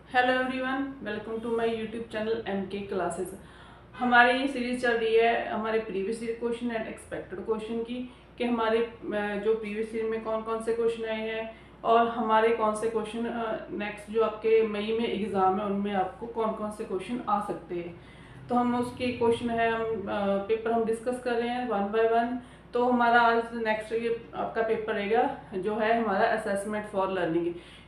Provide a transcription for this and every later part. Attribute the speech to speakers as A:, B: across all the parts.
A: Hello everyone, welcome to my YouTube channel MK classes. हमारी ये series चल रही है हमारे previous year question and expected question की, कि हमारे जो प्रीवियस ईयर में कौन कौन से क्वेश्चन आए हैं और हमारे कौन से क्वेश्चन नेक्स्ट जो आपके मई में एग्ज़ाम है उनमें आपको कौन कौन से क्वेश्चन आ सकते हैं। तो हम उसके क्वेश्चन है, हम पेपर हम डिस्कस कर रहे हैं वन बाय वन। तो हमारा आज नेक्स्ट ये आपका पेपर रहेगा जो है हमारा असेसमेंट फॉर लर्निंग।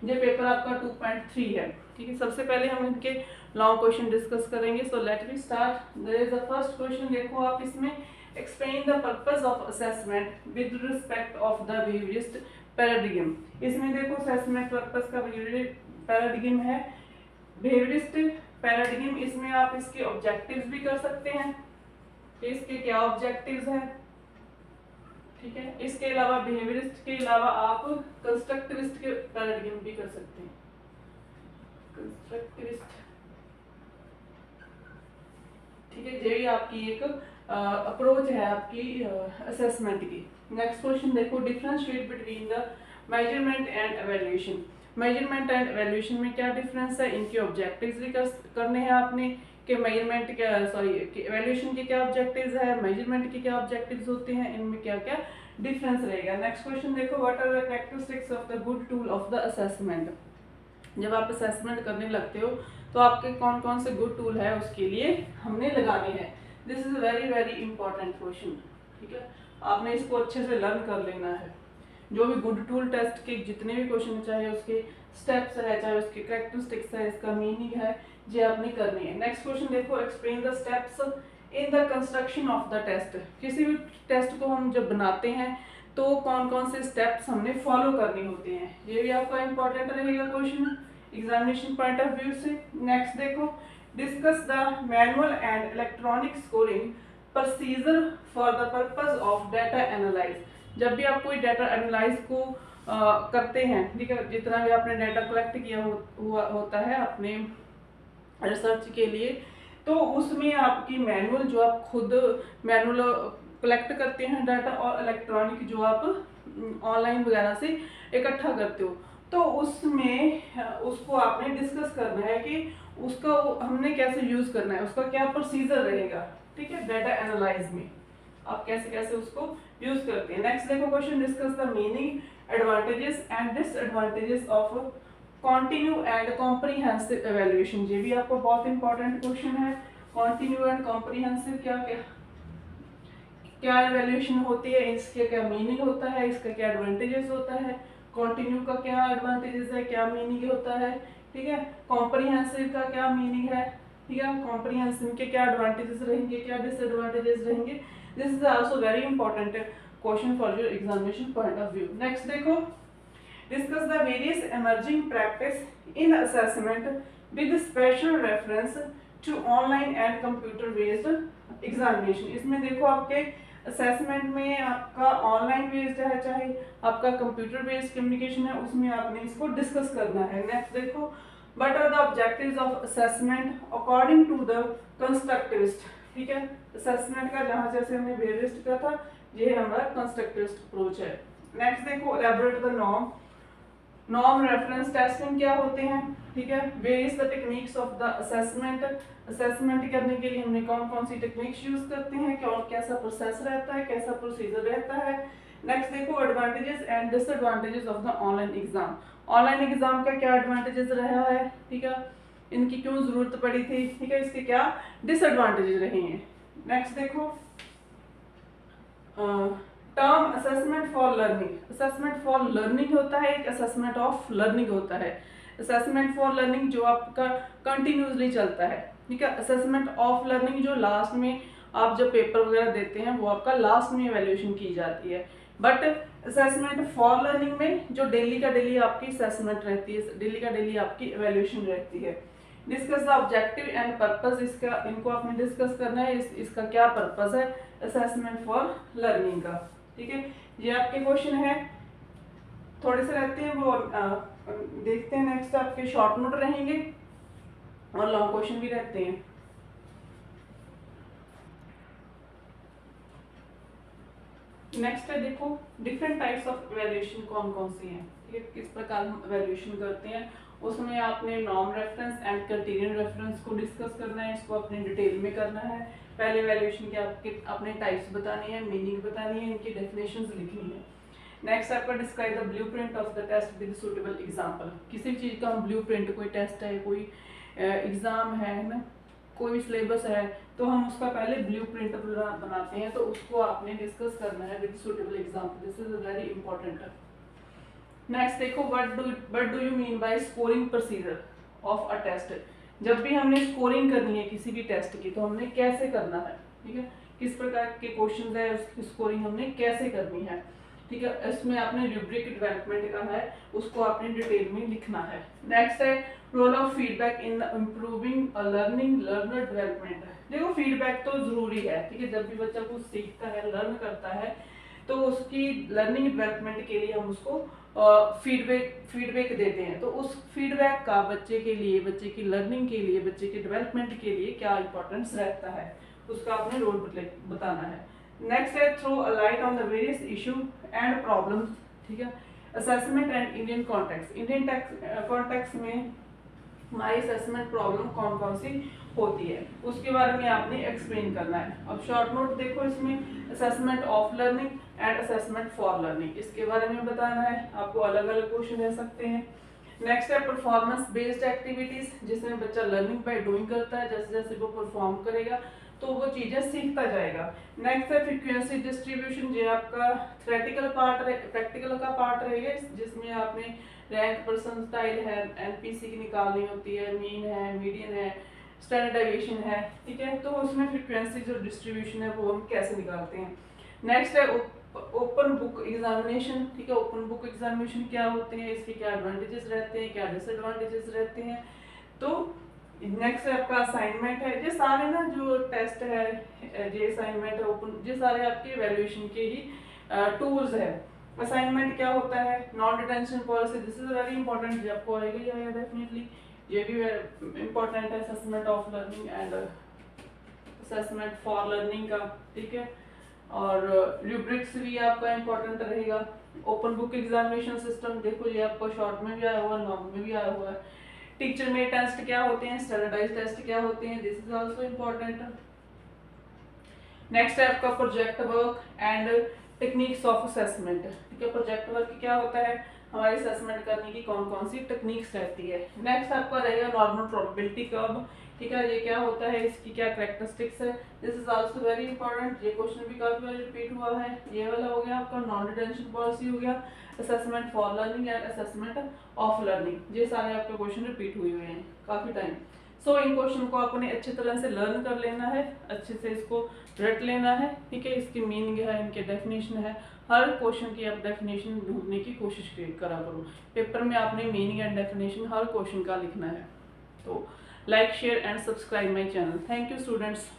A: ये पेपर आपका 2.3 है। ठीक है, सबसे पहले हम इनके लॉन्ग क्वेश्चन डिस्कस करेंगे। So let we start. There is the first question. देखो आप इसमें, explain the purpose of assessment with respect of the behaviourist paradigm. इसमें देखो असेसमेंट पर्पस का पैराडिगम है बिहेवियरिस्ट पैराडिगम। इसमें आप इसके ऑब्जेक्टिव्स भी कर सकते हैं कि इसके क्या ऑब्जेक्टिव्स हैं। ठीक है, इसके अलावा बिहेवियरिस्ट के अलावा आप कंस्ट्रक्टिविस्ट के पैराडिगम भी कर सकते हैं। कंस्ट्रक्टिविस्ट, ठीक है, यही आपकी एक अप्रोच है आपकी असेसमेंट की। नेक्स्ट क्वेश्चन देखो, differentiate between the measurement and evaluation. Measurement and evaluation में क्या डिफरेंस है, इनके ऑब्जेक्टिव्स भी करने हैं आपने कि मेजरमेंट क्या, सॉरी, एवेल्यूएशन के क्या ऑब्जेक्टिव्स है, मेजरमेंट के क्या ऑब्जेक्टिव्स होते हैं, इनमें क्या क्या डिफरेंस रहेगा। नेक्स्ट क्वेश्चन देखो, what are the characteristics of the good tool of the assessment. जब आप असेसमेंट करने लगते हो तो आपके कौन कौन से गुड टूल है उसके लिए हमने लगाने हैं। This is very very important question. ठीक है, आपने इसको अच्छे से लर्न कर लेना है। जो भी गुड टूल टेस्ट के जितने भी क्वेश्चन, चाहे उसके स्टेप्स है, चाहे उसके कैरेक्टरिस्टिक्स है, इसका मीनिंग है, ये आपने करनी है। नेक्स्ट क्वेश्चन देखो, explain the steps in the construction of the test. किसी भी टेस्ट को हम जब बनाते हैं तो कौन कौन से स्टेप्स हमने फॉलो करने होते हैं, ये भी आपका इंपॉर्टेंट रहेगा question examination point of view से। नेक्स्ट देखो, discuss the manual and electronic scoring procedure for the purpose of data analyse. जब भी आप कोई डाटा एनालाइज को करते हैं, ठीक है, जितना भी आपने डाटा कलेक्ट किया हुआ होता है अपने रिसर्च के लिए, तो उसमें आपकी मैनुअल जो आप खुद मैनुअल कलेक्ट करते हैं डाटा, और इलेक्ट्रॉनिक जो आप ऑनलाइन वगैरह से इकट्ठा करते हो, तो उसमें उसको आपने डिस्कस करना है कि उसका हमने कैसे यूज करना है, उसका क्या प्रोसीजर रहेगा। ठीक है, डाटा एनालाइज में आप कैसे कैसे उसको यूज करते हैं। नेक्स्ट देखो question, discuss the meaning, advantages and disadvantages of continue and comprehensive evaluation. ये भी आपको बहुत इंपॉर्टेंट क्वेश्चन है। कॉन्टिन्यू एंड कॉम्प्रिहेंसिव क्या क्या क्या एवेल्युएशन होती है, इसके क्या मीनिंग होता है, इसका क्या एडवांटेजेस होता है, कॉन्टिन्यू का क्या एडवांटेजेस है, क्या मीनिंग होता है। ठीक है, कॉम्प्रिहेंसिव का क्या मीनिंग है। ठीक है, कॉम्प्रिहेंसिव के क्या एडवांटेजेस रहेंगे, क्या डिसएडवांटेजेस रहेंगे। This is also very important question for your examination point of view. Next देखो, discuss the various emerging practice in assessment with special reference to online and computer based examination. इसमें देखो आपके assessment में आपका online based है चाहे आपका computer based communication है, उसमें आपने इसको डिस्कस करना है। नेक्स्ट देखो, what are the objectives of assessment according to the constructivist. ठीक है, असेसमेंट का जहां जैसे हमने बेरिस्ट का था, ये हमारा कंस्ट्रक्टिविस्ट अप्रोच है। नेक्स्ट देखो, elaborate the norm reference testing क्या होते हैं। ठीक है, various the techniques of the assessment. Assessment करने के लिए हमने कौन कौन सी टेक्निक्स यूज करते हैं, क्या और कैसा प्रोसेस रहता है, कैसा प्रोसीजर रहता है। नेक्स्ट देखो, advantages and disadvantages of the online exam. Online exam का क्या एडवांटेजेस रहा है, ठीक है, इनकी क्यों जरूरत पड़ी थी, ठीक है, इसके क्या डिसएडवांटेजेस रहे हैं। नेक्स्ट देखो, term assessment for learning. Assessment for learning होता है, एक असेसमेंट ऑफ लर्निंग होता है। असेसमेंट फॉर लर्निंग जो आपका कंटिन्यूसली चलता है। ठीक है, असेसमेंट ऑफ लर्निंग जो लास्ट में आप जब पेपर वगैरह देते हैं वो आपका लास्ट में इवैल्यूएशन की जाती है। बट असेसमेंट फॉर लर्निंग में जो डेली का डेली आपकी असेसमेंट रहती है, डेली का डेली आपकी इवैल्यूएशन रहती है। Discuss the objective and purpose. इसका इनको आपने डिस्कस करना है, इसका क्या पर्पस है असेसमेंट फॉर लर्निंग का। ठीक है, ये आपके क्वेश्चन है, थोड़े से रहते हैं वो देखते हैं। नेक्स्ट आपके शॉर्ट नोट रहेंगे और लॉन्ग क्वेश्चन भी रहते हैं। नेक्स्ट है देखो, डिफरेंट टाइप्स ऑफ इवैल्यूएशन कौन कौन सी हैं, ठीक है, किस प्रकार हम इवैल्यूएशन करते हैं उसमें आपने norm reference and criterion reference को डिस्कस करना है, इसको अपने डिटेल में करना है। पहले वैल्यूएशन के आपके अपने टाइप्स बतानी है, मीनिंग बतानी है, इनकी डेफिनेशंस लिखनी है। नेक्स्ट आपका describe the blueprint of the test with suitable example. किसी भी चीज़ का हम ब्लूप्रिंट, कोई टेस्ट है, कोई एग्ज़ाम है ना, कोई भी सिलेबस है, तो हम उसका पहले ब्लूप्रिंट बनाते हैं, तो उसको आपने डिस्कस करना है with suitable example. This is very important. Next देखो, what do you mean by scoring procedure of a test. जब भी हमने स्कोरिंग करनी है किसी भी टेस्ट की, तो हमने कैसे करना है, ठीक है, किस प्रकार के क्वेश्चन है, उसकी स्कोरिंग हमने कैसे करनी है, ठीक है। इसमें आपने रूब्रिक डेवलपमेंट का है, उसको आपने डिटेल में लिखना है। नेक्स्ट है role of feedback in improving learning learner development. देखो फीडबैक तो जरूरी है, ठीक है, जब भी बच्चा कुछ सीखता है, लर्न करता है, तो उसकी लर्निंग डेवलपमेंट के लिए हम उसको फीडबैक देते हैं। तो उस फीडबैक का बच्चे के लिए, बच्चे की लर्निंग के लिए, बच्चे के डेवलपमेंट के लिए क्या इंपॉर्टेंस रहता है, उसका आपने रोल बताना है। नेक्स्ट है throw a light on the various issue and problems, ठीक है। Assessment and Indian context. Indian context में हमारी असेसमेंट प्रॉब्लम कौन कौन सी होती है, उसके बारे में आपने एक्सप्लेन करना है। अब शॉर्ट नोट देखो, इसमें assessment of learning and assessment for learning, इसके बारे में बताना है आपको। अलग अलग क्वेश्चन रह सकते हैं। नेक्स्ट है परफॉर्मेंस बेस्ड एक्टिविटीज, जिसमें बच्चा लर्निंग बाय डूइंग करता है, जैसे जैसे वो परफॉर्म करेगा तो वो चीजें सीखता जाएगा। नेक्स्ट है फ्रीक्वेंसी डिस्ट्रीब्यूशन, जो आपका थ्योरेटिकल पार्ट प्रैक्टिकल का पार्ट रहेगा, जिसमें आपने रैंक परसेंटाइल है, एनपीसी की निकालनी होती है, मीन है, मीडियन है, स्टैंडर्ड डेविएशन है, ठीक है। तो उसमें फ्रीक्वेंसी जो डिस्ट्रीब्यूशन है वो हम कैसे निकालते हैं। नेक्स्ट है ओपन बुक एग्जामिनेशन, ठीक है। ओपन बुक एग्जामिनेशन क्या होते हैं, इसके क्या एडवांटेजेस रहते हैं, क्या डिसएडवांटेजेस रहते हैं। तो नेक्स्ट है आपका असाइनमेंट है। ये सारे ना जो टेस्ट है, ये असाइनमेंट है, ओपन, ये सारे आपके इवैल्यूएशन के ही टूल्स है। असाइनमेंट क्या होता है, non detention policy, this is very important, ये आपको आएगा ही आएगा डेफिनेटली। ये भी इंपॉर्टेंट है, assessment of learning and assessment for learning का, ठीक है। और रूब्रिक्स भी आपका इंपॉर्टेंट रहेगा। ओपन बुक एग्जामिनेशन सिस्टम, देखो ये आपको शॉर्ट में भी आया हुआ है, लॉन्ग में भी आया हुआ है। टीचर मेड टेस्ट क्या होते हैं, स्टैंडर्डाइज्ड टेस्ट क्या होते हैं, this is also important. Next है आपका project work and techniques of assessment, ठीक है। प्रोजेक्ट वर्क क्या होता है, हमारी असेसमेंट करने की कौन कौन सी टेक्निक्स रहती है। नेक्स्ट आपका रहेगा नॉर्मल प्रोबेबिलिटी कर्व, ठीक है, ये क्या होता है, इसकी क्या कैरेक्टरिस्टिक्स है, this is also very important. ये क्वेश्चन भी काफी बार रिपीट हुआ है। ये वाला हो गया आपका नॉन डिटेंशन पॉलिसी हो गया, assessment for learning and assessment of learning, ये सारे आपके क्वेश्चन रिपीट हुए हुए हैं काफी टाइम। सो इन क्वेश्चन को आपने अच्छी तरह से लर्न कर लेना है, अच्छे से इसको रट लेना है, ठीक है। इसकी मीनिंग है, इनके डेफिनेशन है, हर क्वेश्चन की आप डेफिनेशन ढूंढने की कोशिश करा करो। पेपर में आपने meaning and definition her question का लिखना है। तो like share and subscribe my channel. Thank you students.